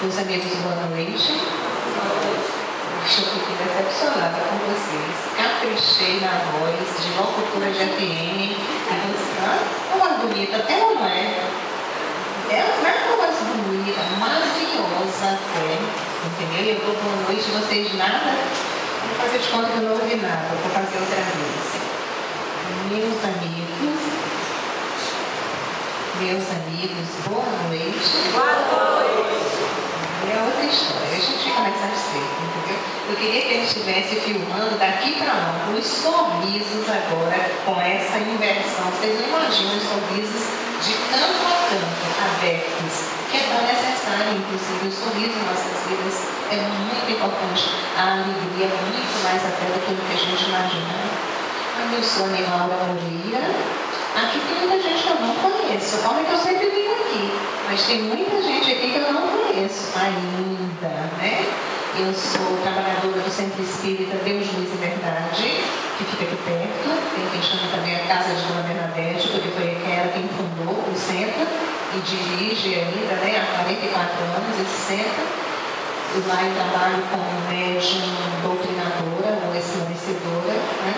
Meus amigos, boa noite. Eu fiquei decepcionada com vocês. Caprichei na voz de locutora de FM. Uma voz bonita, até ou não é? Não é uma voz bonita, maravilhosa até. Entendeu? Eu dou boa noite, vocês nada. Vou fazer de conta que eu não ouvi nada. Vou fazer outra vez. Meus amigos, boa noite. Boa noite. É outra história, a gente fica mais satisfeito, entendeu? Eu queria que eles estivessem filmando daqui para lá, os sorrisos agora, com essa inversão. Vocês não imaginam os sorrisos de canto a canto, abertos, que é tão necessário, inclusive, o sorriso em nossas vidas é muito importante. A alegria é muito mais até do que o que a gente imagina. Eu sou a Laura Moreira. Aqui tem muita gente que eu não conheço. Olha que eu sempre venho aqui, mas tem muita gente aqui que eu não conheço ainda, né? Eu sou trabalhadora do Centro Espírita Deus, Luz e Verdade, que fica aqui perto. Tem quem chama também a Casa de Dona Bernadette, porque foi ela quem fundou o centro e dirige ainda, né, há 44 anos esse centro. E lá eu trabalho como médium doutrinadora ou esclarecedora, né?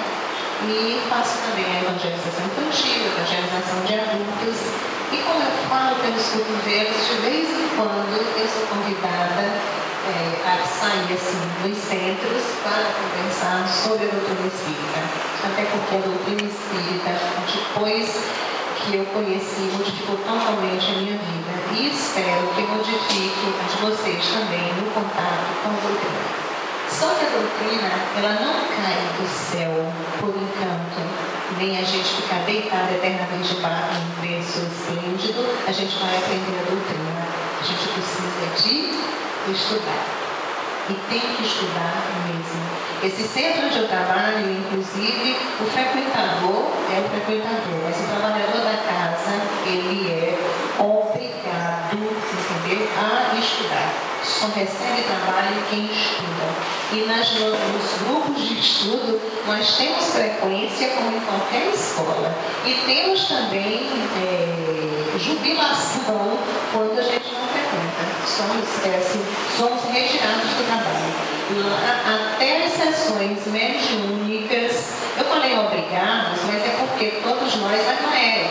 E faço também a evangelização infantil, a evangelização de adultos. E como eu falo pelos cotovelos, de vez em quando eu sou convidada a sair assim dos centros para conversar sobre a doutrina espírita. Até porque a doutrina espírita, depois que eu conheci, modificou totalmente a minha vida. E espero que modifique a de vocês também no contato com a doutrina. Só que a doutrina, ela não cai do céu por encanto, nem a gente ficar deitado eternamente debaixo de um berço esplêndido, a gente vai aprender a doutrina. A gente precisa de estudar. E tem que estudar mesmo. Esse centro onde eu trabalho, inclusive, o frequentador é o frequentador, mas o trabalhador da casa, ele é obrigado, entendeu, a estudar. Só recebe trabalho quem estuda. E nos grupos de estudo, nós temos frequência como em qualquer escola. E temos também jubilação quando a gente não frequenta. Somos retirados do trabalho. Até as sessões mediúnicas, eu falei obrigados, mas é porque todos nós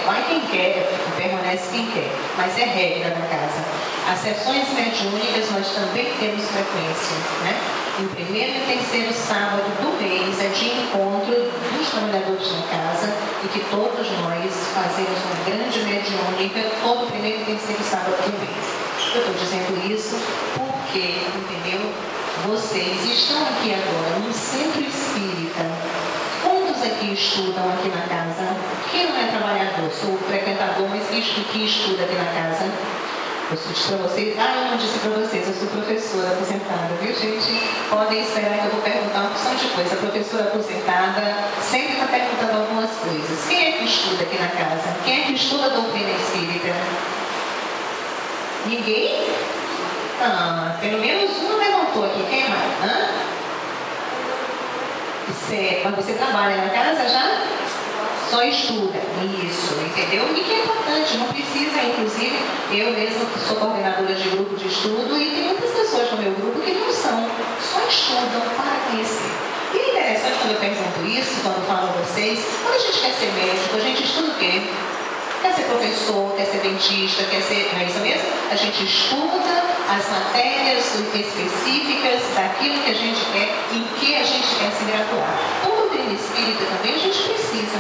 vai quem quer, permanece quem quer, mas é regra da casa. As sessões mediúnicas nós também temos frequência, né? Em primeiro e terceiro sábado do mês é de encontro dos trabalhadores da casa e que todos nós fazemos uma grande mediúnica todo primeiro e terceiro sábado do mês. Eu estou dizendo isso porque, entendeu? Vocês estão aqui agora no centro espírita. Quantos aqui estudam aqui na casa? Quem não é trabalhador? Sou frequentador, mas que estuda aqui na casa? Eu disse para vocês, eu não disse para vocês, eu sou professora aposentada, viu gente? Podem esperar que eu vou perguntar uma porção de coisa. A professora aposentada sempre está perguntando algumas coisas. Quem é que estuda aqui na casa? Quem é que estuda a doutrina espírita? Ninguém? Pelo menos um levantou aqui. Quem mais? Mas você trabalha na casa já? Só estuda. Isso, entendeu? E que é importante, não precisa, inclusive, eu mesma sou coordenadora de grupo de estudo e tem muitas pessoas no meu grupo que não são, só estudam para conhecer. E é interessante quando eu pergunto isso, quando eu falo a vocês, quando a gente quer ser médico, a gente estuda o quê? Quer ser professor, quer ser dentista, quer ser... Não é isso mesmo? A gente estuda as matérias específicas daquilo que a gente quer, em que a gente quer se graduar. Então, doutrina espírita também a gente precisa.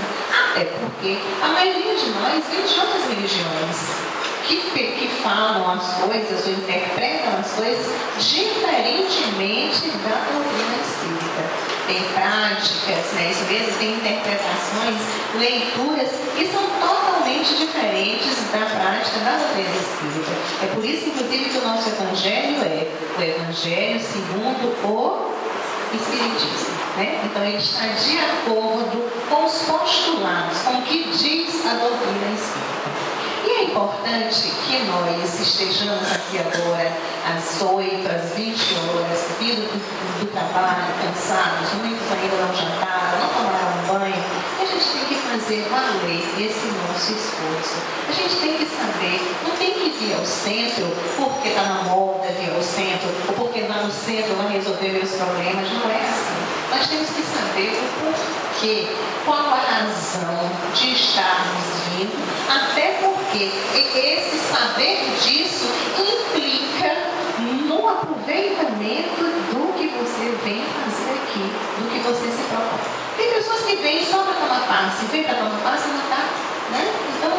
Até porque a maioria de nós vem de outras religiões que falam as coisas ou interpretam as coisas diferentemente da doutrina espírita. Tem práticas, né? Isso mesmo, tem interpretações, leituras que são totalmente diferentes da prática da doutrina espírita. É por isso, inclusive, que o nosso evangelho é o evangelho segundo o Espiritismo, né? Então ele está de acordo com os postulados, com o que diz a doutrina espírita. E é importante que nós estejamos aqui agora às 8, às 20 horas, vindo do trabalho, cansados, muitos ainda não jantaram, não tomaram banho. E a gente tem que fazer valer esse nosso esforço. A gente tem que saber, não tem que vir ao centro porque está na moda vir ao centro. no centro, vai resolver meus problemas. Não é assim. Nós temos que saber o porquê, qual a razão de estarmos vindo, até porque esse saber disso implica no aproveitamento do que você vem fazer aqui, do que você se propõe. Tem pessoas que vêm só para tomar passe, vem para tomar passe e não está, né? Então,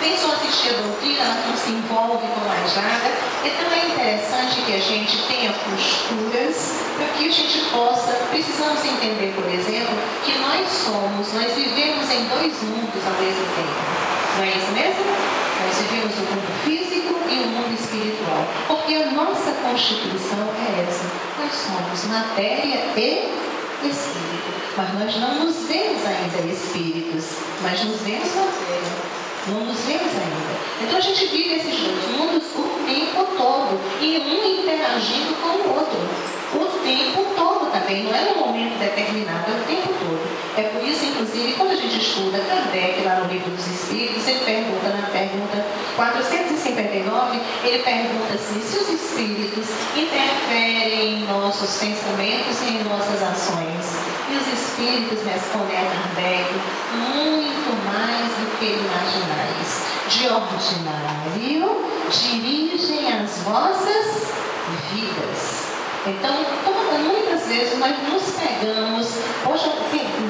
vem só assistir a doutrina, mas não se envolve com mais nada. Então, é interessante que a gente tenha posturas para que a gente possa, precisamos entender, por exemplo, que nós vivemos em dois mundos ao mesmo tempo. Não é isso mesmo? Nós vivemos o mundo físico e o mundo espiritual. Porque a nossa constituição é essa. Nós somos matéria e espírito. Mas nós não nos vemos ainda espíritos, mas nos vemos matéria. Não nos vemos ainda. Então a gente vive esses dois mundos o tempo todo. E um interagindo com o outro. O tempo todo também. Não é num momento determinado, é o tempo todo. É por isso, inclusive, quando a gente estuda Kardec lá no Livro dos Espíritos, ele pergunta na pergunta 459, ele pergunta assim, se os espíritos interferem em nossos pensamentos e em nossas ações. E os espíritos respondem a Kardec, muito mais do que imaginais. De ordinário, dirigem as vossas vidas. Então, muitas vezes nós nos pegamos, poxa,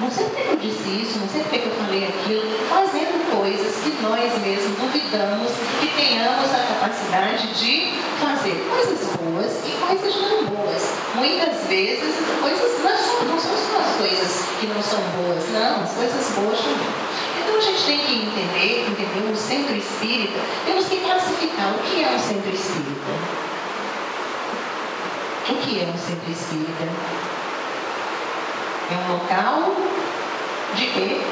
não sei porque eu disse isso, não sei porque eu falei aquilo, fazendo coisas que nós mesmos duvidamos que tenhamos a capacidade de fazer. Coisas boas e coisas não boas. Muitas vezes, coisas não são só as coisas que não são boas, não, as coisas boas também. Então a gente tem que entender o centro espírita, temos que classificar o que é um centro espírita. O que é um centro espírita? É um local de quê?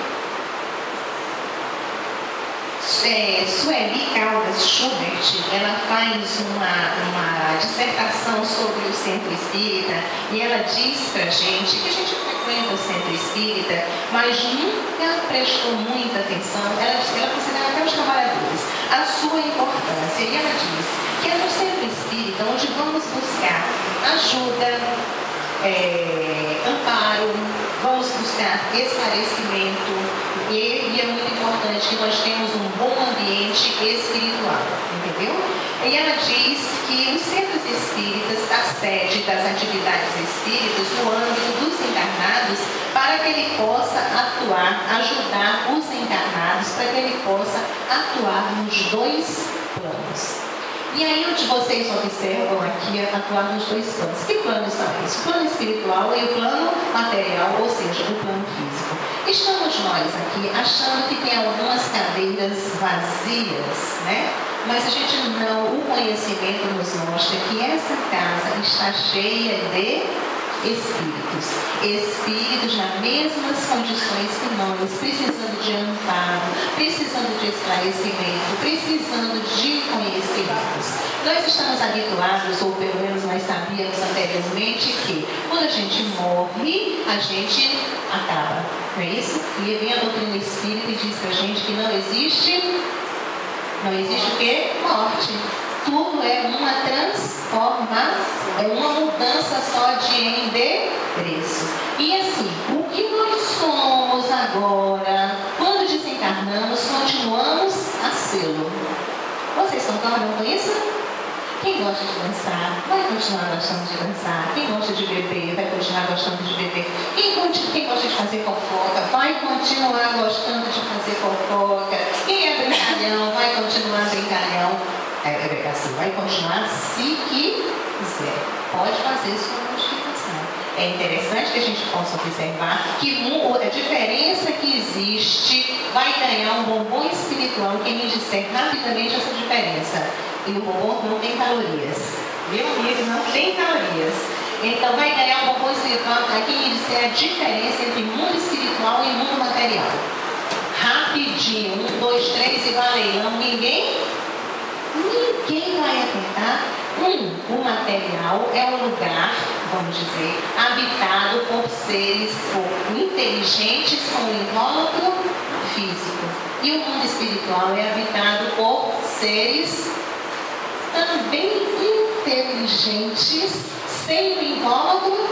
Sueli Caldas Schubert, ela faz uma dissertação sobre o centro espírita e ela diz pra gente que a gente frequenta o centro espírita, mas nunca prestou muita atenção, ela considera até os trabalhadores, a sua importância. E ela diz que é no centro espírita onde vamos buscar ajuda, amparo, vamos buscar esclarecimento e é muito importante que nós tenhamos um bom ambiente espiritual, entendeu? E ela diz que os centros espíritas, a sede das atividades espíritas no âmbito dos encarnados, para que ele possa atuar, ajudar os encarnados, para que ele possa atuar nos dois planos. E aí onde vocês observam aqui atuar nos dois planos. Que planos são esses? O plano espiritual e o plano material, ou seja, o plano físico. Estamos nós aqui achando que tem algumas cadeiras vazias, né? Mas a gente não, o conhecimento nos mostra que essa casa está cheia de espíritos nas mesmas condições que nós, precisando de amparo, precisando de esclarecimento, precisando de conhecimentos. Nós estamos habituados, ou pelo menos nós sabíamos anteriormente, que quando a gente morre, a gente acaba, não é isso? E vem a doutrina espírita e diz pra gente que não existe o quê? Morte. Tudo é uma transformação, é uma mudança só de endereço. E assim, o que nós somos agora, quando desencarnamos, continuamos a sê-lo. Vocês concordam com isso? Quem gosta de dançar, vai continuar gostando de dançar. Quem gosta de beber, vai continuar gostando de beber. Quem gosta de fazer fofoca, vai continuar gostando de fazer fofoca. Quem é brincalhão, vai continuar brincalhão. Assim, vai continuar se quiser. Pode fazer sua modificação. É interessante que a gente possa observar que a diferença que existe vai ganhar um bombom espiritual. Quem me disser rapidamente essa diferença. E o bombom não tem calorias. Meu amigo, não tem calorias. Então vai ganhar um bombom espiritual para quem me disser a diferença entre mundo espiritual e mundo material. Rapidinho, 1, 2, 3 e valeu. Ninguém vai apertar. O material é um lugar, vamos dizer, habitado por seres inteligentes com um invólucro físico. E o mundo espiritual é habitado por seres também inteligentes sem o incômodo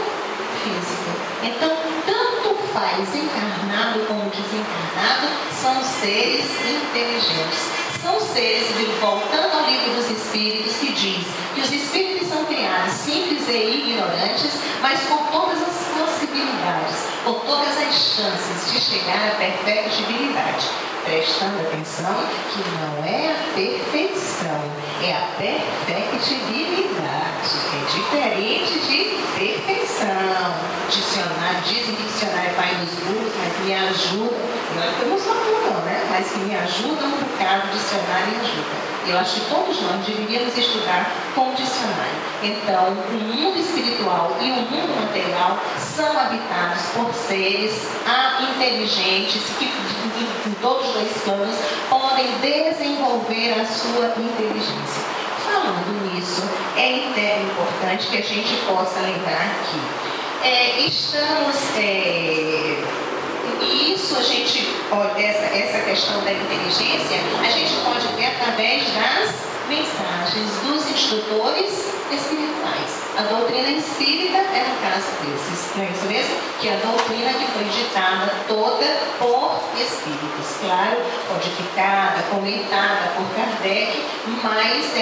físico. Então, tanto faz encarnado como desencarnado, são seres inteligentes. São seres, voltando ao livro dos Espíritos, que diz que os Espíritos são criados simples e ignorantes, mas com todas as possibilidades, com todas as chances de chegar à perfectibilidade. Prestando atenção que não é a perfeição, é a perfectibilidade. É diferente de perfeição. Dicionário, dizem que dicionário é pai dos burros, mas me ajuda. Eu não sou burro, não, né? Mas que me ajuda um bocado, dicionário me ajuda. Eu acho que todos nós deveríamos estudar com dicionário. Então, o mundo espiritual e o mundo material são habitados por seres inteligentes que, em todos os dois planos, podem desenvolver a sua inteligência. Falando nisso, é importante que a gente possa lembrar que e isso a gente pode, essa questão da inteligência, a gente pode ver através das mensagens dos instrutores espirituais. A doutrina espírita é um caso desses, não é isso mesmo? Que é a doutrina que foi ditada toda por espíritos, claro, codificada, comentada por Kardec, mas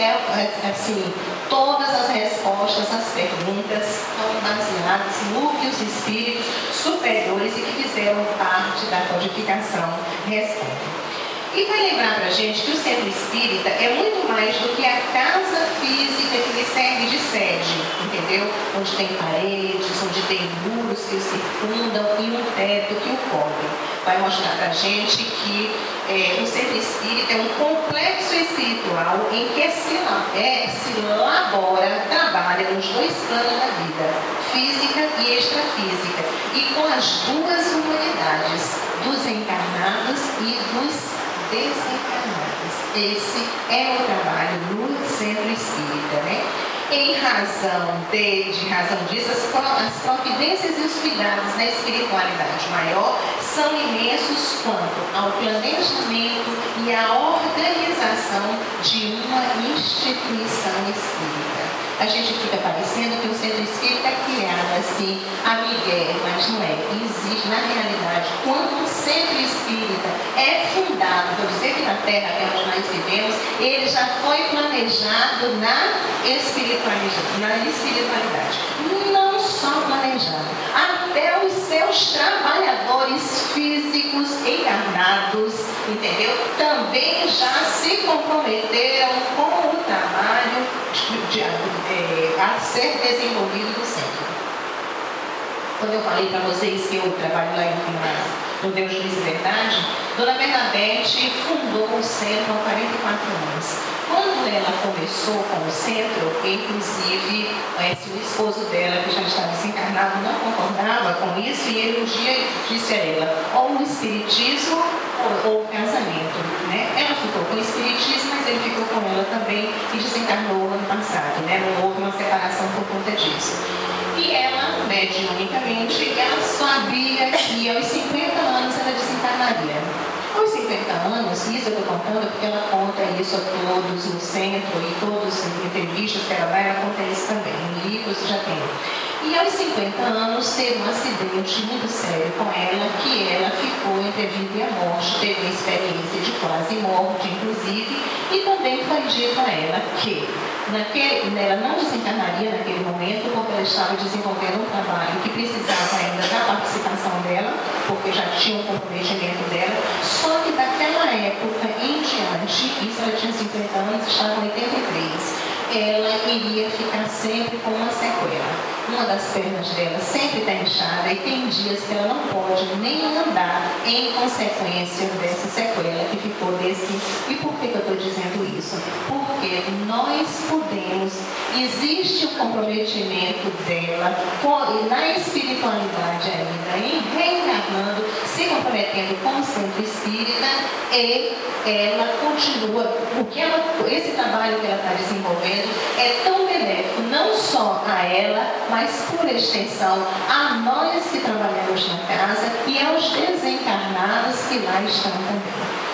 todas as respostas às perguntas são baseadas no que os espíritos superiores e que fizeram parte da codificação respondem. E vai lembrar para a gente que o centro espírita é muito mais do que a casa física que lhe serve de sede, entendeu? Onde tem paredes, onde tem muros que o circundam e um teto que o cobre. Vai mostrar para a gente que o centro espírita é um complexo espiritual em que se elabora, trabalha nos dois planos da vida, física e extrafísica, e com as duas humanidades, dos encarnados e dos desencarnados. Esse é o trabalho no centro espírita, né? Em razão disso, as providências e os cuidados na espiritualidade maior são imensos quanto ao planejamento e à organização de uma instituição espírita. A gente fica parecendo que o centro espírita é criado assim, a migué, mas não é. Existe, na realidade, quando o centro espírita é fundado, vou dizer que na Terra, que é onde nós vivemos, ele já foi planejado na espiritualidade. Não só planejado, até os seus trabalhadores físicos encarnados, entendeu? Também já se comprometeram com o trabalho a ser desenvolvido no centro. Quando eu falei para vocês que eu trabalho lá no Deus Luz e Verdade, Dona Bernadette fundou o centro há 44 anos. Quando ela começou com o centro, inclusive o esposo dela, que já estava desencarnado, não concordava com isso, e ele um dia disse a ela, ou o espiritismo ou o casamento, né? Ela ficou com o espiritismo, mas ele ficou com ela também e desencarnou ano passado, né? Não houve uma separação por conta disso. E ela, mediunicamente, ela sabia que aos 50 anos ela desencarnaria. Aos 50 anos, isso eu estou contando porque ela conta isso a todos no centro e todas as entrevistas que ela vai, ela conta isso também. Em livros já tem. E aos 50 anos teve um acidente muito sério com ela, que ela ficou entre a vida e a morte, teve uma experiência de quase morte, inclusive, e também foi dito a ela que ela não desencarnaria naquele momento, porque ela estava desenvolvendo um trabalho que precisava ainda da participação dela, porque já tinha um comprometimento dela, só que daquela época em diante, isso ela tinha 50 anos, estava em 83, ela iria ficar sempre com uma sequela. Uma das pernas dela sempre está inchada e tem dias que ela não pode nem andar em consequência dessa sequela que ficou desse. E por que eu estou dizendo isso? Porque nós podemos, existe o comprometimento dela na espiritualidade ainda, em reencarnando, se comprometendo com o centro espírita, e ela continua, porque esse trabalho que ela está desenvolvendo é tão benéfico, não só a ela, mas por extensão a nós que trabalhamos na casa e aos desencarnados que lá estão também.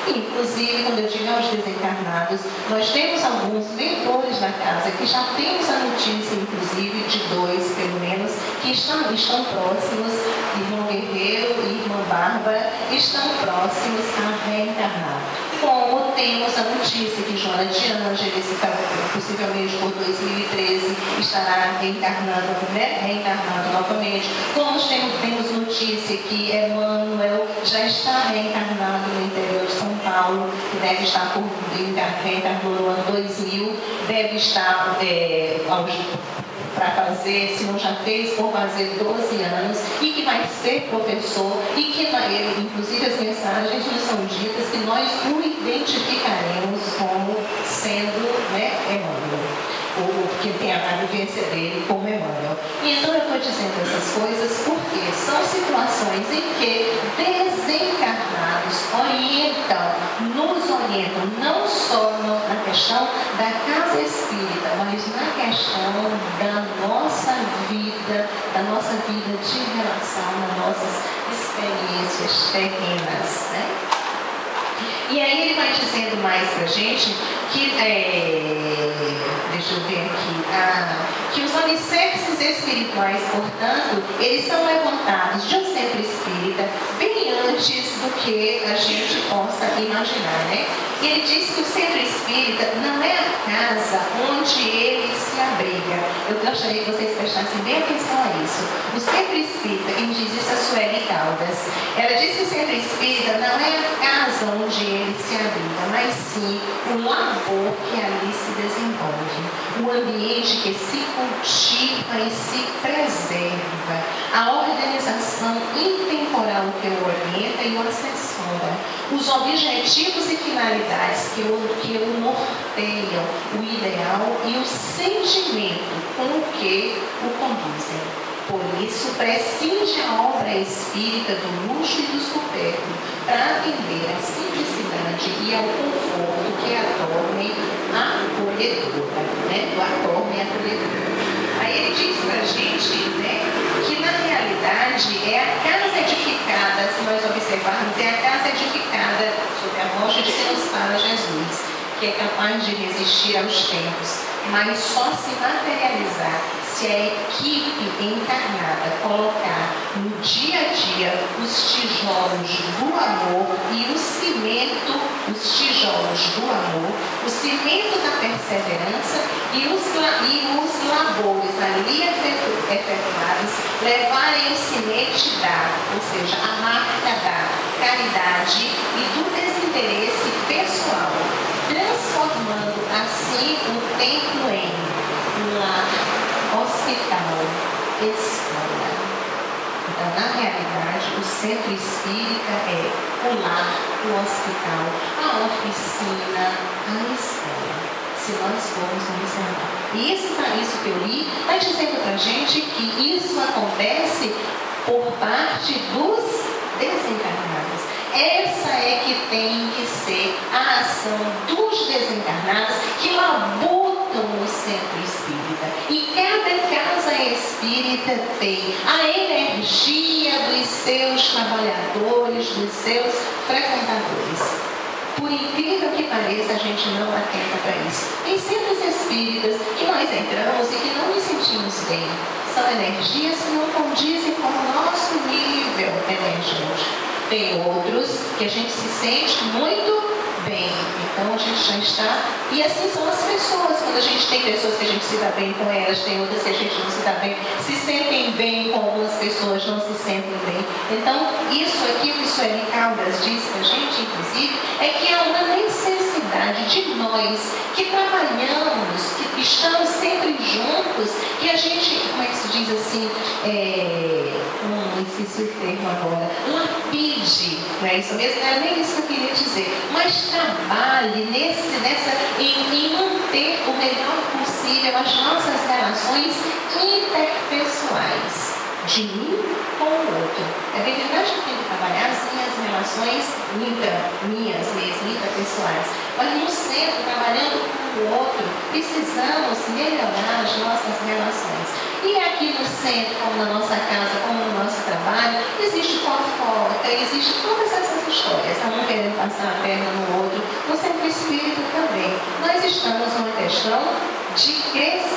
Inclusive, quando eu digo aos desencarnados, nós temos alguns mentores da casa que já temos a notícia, inclusive, de 2, pelo menos, que estão próximos, irmão Guerreiro e irmã Bárbara, estão próximos a reencarnar. Como temos a notícia que Joana de Ângeles, possivelmente por 2013, estará reencarnando novamente. Como temos notícia que Emmanuel já está reencarnado no interior de São Paulo, que deve estar reencarnou no ano 2000, deve estar para fazer, se não já fez, por fazer 12 anos, e que vai ser professor, e que, inclusive, as mensagens nos são ditas que nós o identificaremos como sendo, Emmanuel, ou que tem a vivência dele como Emmanuel. E então eu estou dizendo essas coisas porque são situações em que desencarnados nos orientam, não só na questão da casa espírita, mas na questão da nossa vida de relação, das nossas experiências terrenas, E aí ele vai dizendo mais para a gente que, deixa eu ver aqui, que os alicerces espirituais, portanto, eles são levantados de um centro espírita bem antes do que a gente possa imaginar, E ele diz que o centro espírita não é a casa onde ele se abriga. Eu gostaria que vocês prestassem bem atenção a isso. O centro espírita, quem diz isso é a Sueli Caldas. Ela diz que o centro espírita não é a casa onde ele se abriga, mas sim o labor que ali se desenvolve, o ambiente que se cultiva e se preserva, a organização intemporal que o orienta e o assessora, os objetivos e finalidades que o norteiam, o ideal e o sentimento com o que o conduzem. Por isso, prescinde a obra espírita do luxo e do supérfluo para atender à simplicidade e ao conforto que a tornem acolhedora, Aí ele diz para a gente, que na realidade é a casa edificada, se nós observarmos, é a casa edificada sobre a rocha de que nos fala Jesus, que é capaz de resistir aos tempos, mas só se materializar se a equipe encarnada colocar no dia a dia os tijolos do amor e o cimento, o cimento da perseverança e os labores ali efetuados levarem o sinete ou seja, a marca da caridade e do desinteresse pessoal, transformando assim o templo em lar, hospital, escola. Então, na realidade, o centro espírita é o lar, o hospital, a oficina, a escola. Se nós formos observar. E isso que eu li está dizendo para a gente que isso acontece por parte dos desencarnados. Essa é que tem que ser a ação dos desencarnados que labutam no centro espírita. E cada casa espírita tem a energia dos seus trabalhadores, dos seus frequentadores. Por incrível que pareça, a gente não atenta para isso. Tem centros espíritas que nós entramos e que não nos sentimos bem. São energias que não condizem com o nosso nível energético. Tem outros que a gente se sente muito bem, então a gente já está, e assim são as pessoas, quando a gente tem pessoas que a gente se dá bem com elas, tem outras que a gente não se dá bem, se sentem bem com algumas pessoas, não se sentem bem. Então, isso aqui que o Sueli Caldas diz pra gente, inclusive, é que há uma necessidade de nós, que trabalhamos, que estamos sempre juntos, que a gente, como é que se diz assim, esqueci o termo agora, lapide, não é isso mesmo? Não era nem isso que eu queria dizer, mas trabalhe em manter o melhor possível as nossas relações interpessoais, de mim com o outro. É bem verdade que eu tenho que trabalhar as minhas relações minhas mesmo, interpessoais, mas no centro, trabalhando com o outro, precisamos melhorar as nossas relações. E aqui no centro, como na nossa casa, como no nosso trabalho, existe fofoca, existe todas essas histórias. Um querendo passar a perna no outro, no centro espírita também. Nós estamos numa questão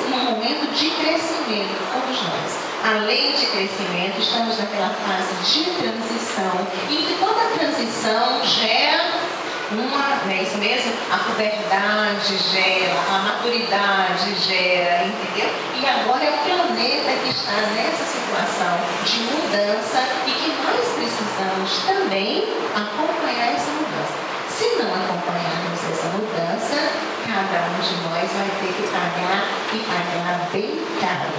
num momento de crescimento, todos nós. Além de crescimento, estamos naquela fase de transição, em que toda transição gera não é isso mesmo? A puberdade gera, a maturidade gera, entendeu? E agora é o planeta que está nessa situação de mudança e que nós precisamos também acompanhar essa mudança. Se não acompanharmos essa mudança, cada um de nós vai ter que pagar e pagar bem caro.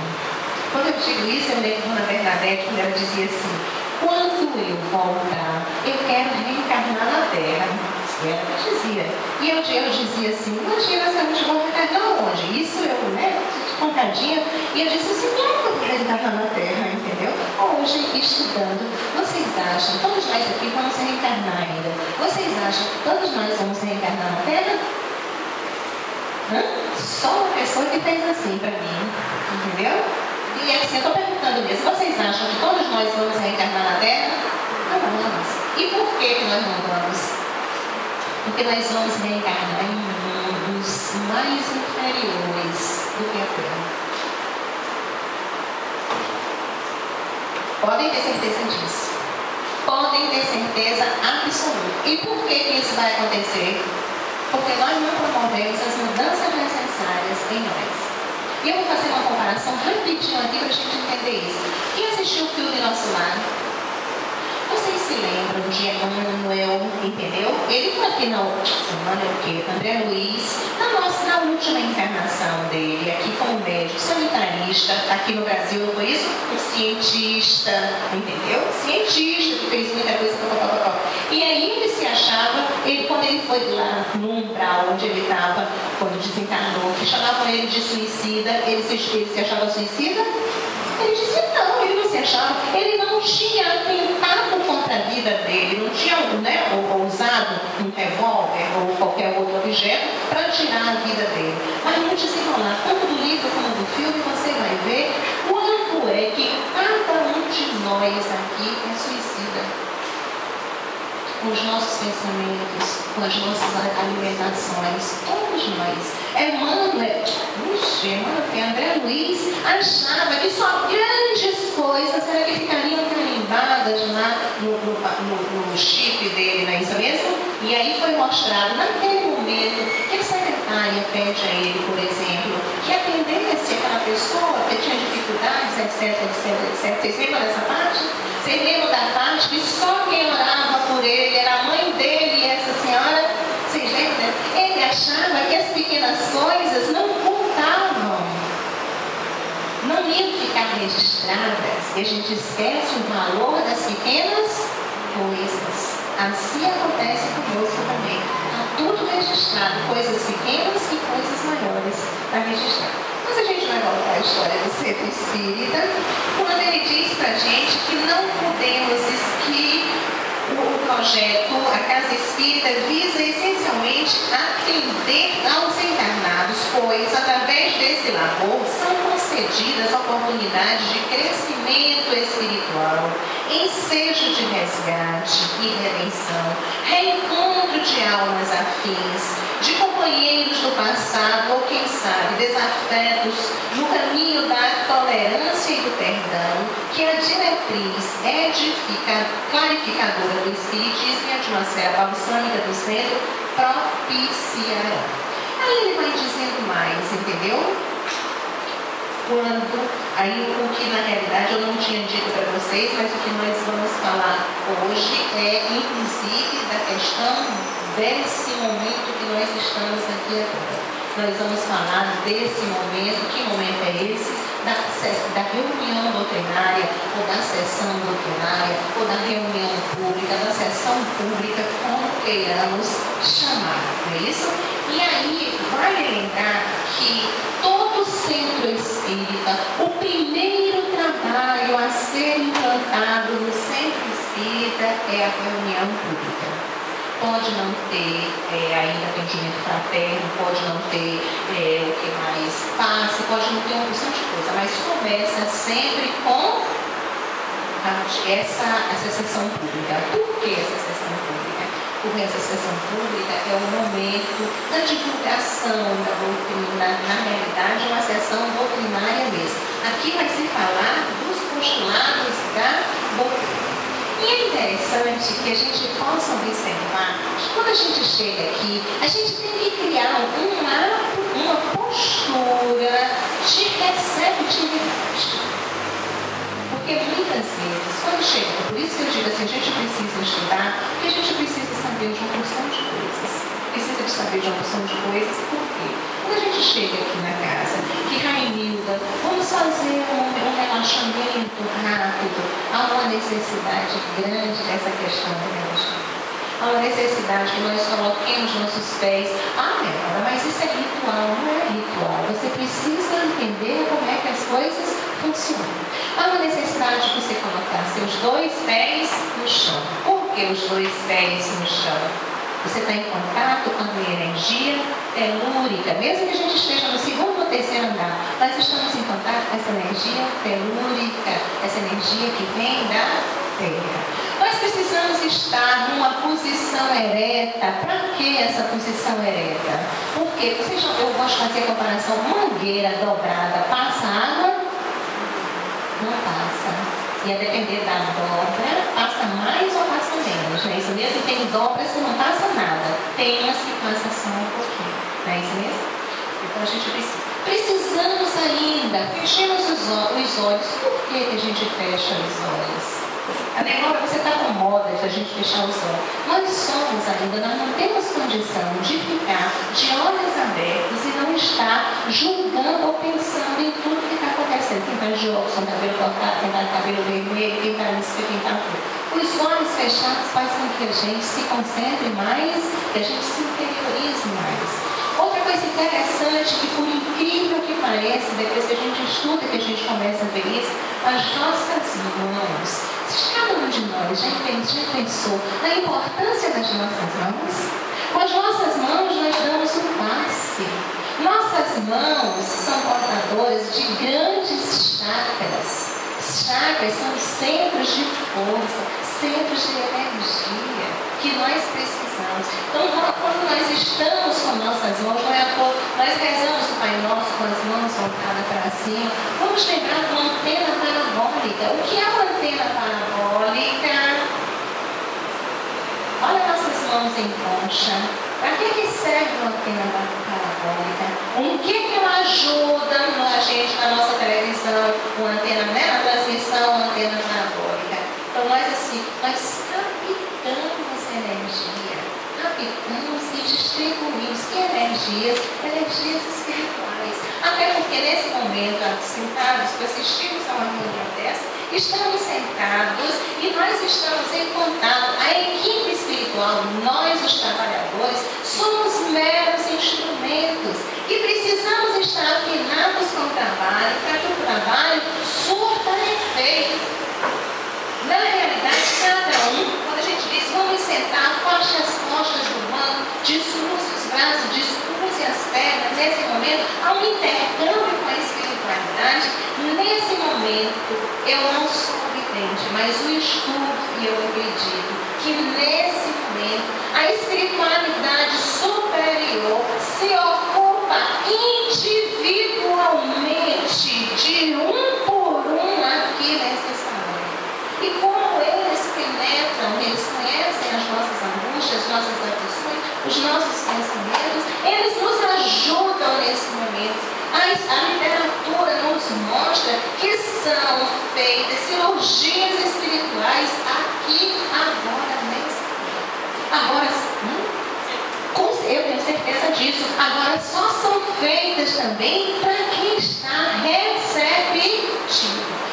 Quando eu digo isso, eu lembro da Bernadette, quando ela dizia assim: quando eu voltar, eu quero reencarnar na Terra. E ela dizia. E eu dizia assim: imagina se a gente vai reencarnar onde? Isso eu, pancadinha. E eu disse assim: claro que eu vou reencarnar na Terra, entendeu? Hoje, estudando, vocês acham, todos nós aqui vamos reencarnar ainda, vocês acham que todos nós vamos reencarnar na Terra? Só uma pessoa que fez assim para mim, entendeu? E assim, eu estou perguntando mesmo, vocês acham que todos nós vamos reencarnar na Terra? Não vamos. E por que nós não vamos? Porque nós vamos reencarnar em mundos mais inferiores do que a Terra. Podem ter certeza disso. Podem ter certeza absoluta. E por que isso vai acontecer? Porque nós não promovemos as mudanças necessárias em nós. E eu vou fazer uma comparação rapidinho aqui para a gente entender isso. Quem assistiu o filme Nosso Lar? Vocês se lembram de Emmanuel, entendeu? Ele foi aqui André Luiz, na última encarnação dele, aqui como médico sanitarista, aqui no Brasil, não foi isso? Um cientista, entendeu? Cientista que fez muita coisa, E aí ele se achava, quando ele foi lá no umbral onde ele estava, quando desencarnou, que chamavam ele de suicida, ele se achava suicida? Ele disse que não, ele não se achava, ele não tinha atentado contra a vida dele, não tinha usado um revólver ou qualquer outro objeto para tirar a vida dele. Mas no desenrolar, tanto do livro como do filme, você vai ver quanto é que cada um de nós aqui é suicida. Com os nossos pensamentos, com as nossas alimentações, todos nós. Emmanuel, André Luiz achava que só grandes coisas era que ficariam carimbadas lá no chip dele, não é isso mesmo? E aí foi mostrado naquele momento que a secretária pede a ele, por exemplo, que atendesse aquela pessoa que tinha dificuldades, etc. Vocês lembram dessa parte? Vocês lembram da parte que só quem orava por ele era a mãe dele e essa senhora? Vocês lembram? Ele achava que as pequenas coisas não contavam, não iam ficar registradas. E a gente esquece o valor das pequenas coisas. Assim acontece conosco também. Está tudo registrado, coisas pequenas e coisas maiores para registrar. Mas a gente vai voltar à história do Centro Espírita, quando ele diz para a gente que não podemos, que o projeto, a Casa Espírita, visa essencialmente atender aos encarnados, pois através desse labor são concedidas oportunidades de crescimento espiritual, ensejo de resgate e redenção, reencontro de almas afins, de companheiros do passado ou, quem sabe, desafetos no caminho da tolerância e do perdão, que a diretriz clarificadora do Espiritismo e a atmosfera balsâmica do centro propiciarão. Aí ele vai dizendo mais, entendeu? O que na realidade eu não tinha dito para vocês, mas o que nós vamos falar hoje é, inclusive, da questão desse momento que nós estamos aqui agora. Nós vamos falar desse momento, que momento é esse? Da reunião doutrinária, ou da sessão doutrinária, ou da reunião pública, da sessão pública, como queiramos chamar, não é isso? E aí, vale lembrar que todo centro espírita, o primeiro trabalho a ser implantado no centro espírita é a reunião pública. pode não ter ainda atendimento fraterno, pode não ter o que mais passe, pode não ter uma opção de coisa, mas começa sempre com essa sessão pública. Por que essa sessão pública? Porque essa sessão pública é o momento da divulgação da doutrina, na realidade, uma sessão doutrinária mesmo. Aqui vai se falar dos postulados da doutrina. E é interessante que a gente possa observar que quando a gente chega aqui, a gente tem que criar uma postura de receptividade. Porque muitas vezes, quando chega, por isso que eu digo assim, a gente precisa estudar, porque a gente precisa saber de uma porção de coisas. Precisa de saber de uma porção de coisas, por quê? Quando a gente chega aqui na casa, que Raimilda, vamos fazer um relaxamento rápido, há uma necessidade grande dessa questão do relaxamento. Há uma necessidade que nós coloquemos nossos pés. Mas isso é ritual, não é ritual. Você precisa entender como é que as coisas funcionam. Há uma necessidade de você colocar seus 2 pés no chão. Por que os 2 pés no chão? Você está em contato com a energia telúrica. Mesmo que a gente esteja no 2º ou 3º andar, nós estamos em contato com essa energia telúrica, essa energia que vem da Terra. Nós precisamos estar numa posição ereta. Para que essa posição ereta? Porque eu gosto de fazer a comparação: mangueira dobrada, passa água? Não passa. E a depender da dobra, passa mais ou passa menos, não é isso mesmo? Tem dobras que não passa nada, tem umas que passa só um pouquinho, não é isso mesmo? Então a gente precisamos ainda, fechemos os olhos. Por que a gente fecha os olhos? Agora você está com moda de a gente fechar os olhos. Nós não temos condição de ficar de olhos abertos e não estar julgando ou pensando em tudo que está acontecendo. Quem está de óculos, com cabelo cortado, quem está de cabelo vermelho, quem está nisso, quem está aqui. Os olhos fechados fazem com que a gente se concentre mais, que a gente se interiorize mais. Outra coisa interessante, que por incrível que pareça, depois que a gente estuda, que a gente começa a ver isso, as nossas mãos. Cada um de nós já pensou na importância das nossas mãos? Com as nossas mãos nós damos um passe. Nossas mãos são portadoras de grandes chakras. Chakras são centros de força, centros de energia que nós precisamos. Então, quando nós estamos com nossas mãos, não é à toa, nós rezamos o Pai Nosso com as mãos voltadas para cima. Vamos lembrar de uma antena parabólica. O que é uma antena parabólica? Olha nossas mãos em concha. Para que serve uma antena parabólica? O que ela ajuda a gente na nossa televisão? Uma antena, né? Na transmissão, uma antena parabólica. Então, nós captamos energia, captamos e distribuímos energias espirituais. Até porque nesse momento, sentados, para assistirmos a uma reunião dessa, estamos sentados e nós estamos em contato. A equipe espiritual, nós os trabalhadores, somos meros instrumentos e precisamos estar afinados com o trabalho para que o trabalho surta efeito. Na realidade, cada quando a gente diz vamos sentar, afaste as costas do banco, descruze os braços, descruze as pernas, nesse momento há um intercâmbio com a espiritualidade. Nesse momento, eu não sou vidente, mas o estudo, e eu acredito que nesse momento a espiritualidade superior se ocupa individualmente de um por um aqui nesse salão. E como eles penetram, eles conhecem as nossas angústias, as nossas aflições, os nossos pensamentos, eles nos ajudam nesse momento. A literatura nos mostra que são feitas cirurgias espirituais aqui, agora, nesse momento. Agora, eu tenho certeza disso. Agora, só são feitas também para quem está receptivo.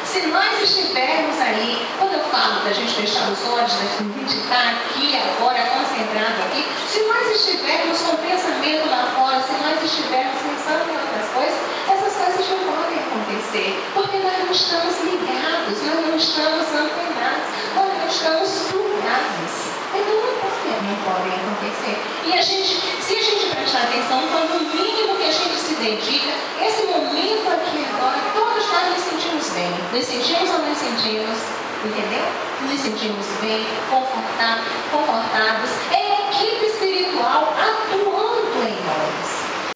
Se nós estivermos aí, quando eu falo da gente fechar os olhos, da gente estar aqui, agora, concentrado aqui, se nós estivermos com o pensamento lá fora, se nós estivermos pensando em outras coisas, essas coisas não podem acontecer, porque nós não estamos ligados, nós não estamos antenados, nós não estamos plugados. Então não pode não podem acontecer. E se a gente prestar atenção, quando o mínimo que a gente se dedica, esse momento aqui agora, todos nós nos sentimos bem. Nos sentimos ou nos sentimos? Entendeu? Nos sentimos bem, confortados. É a equipe espiritual atuando em nós.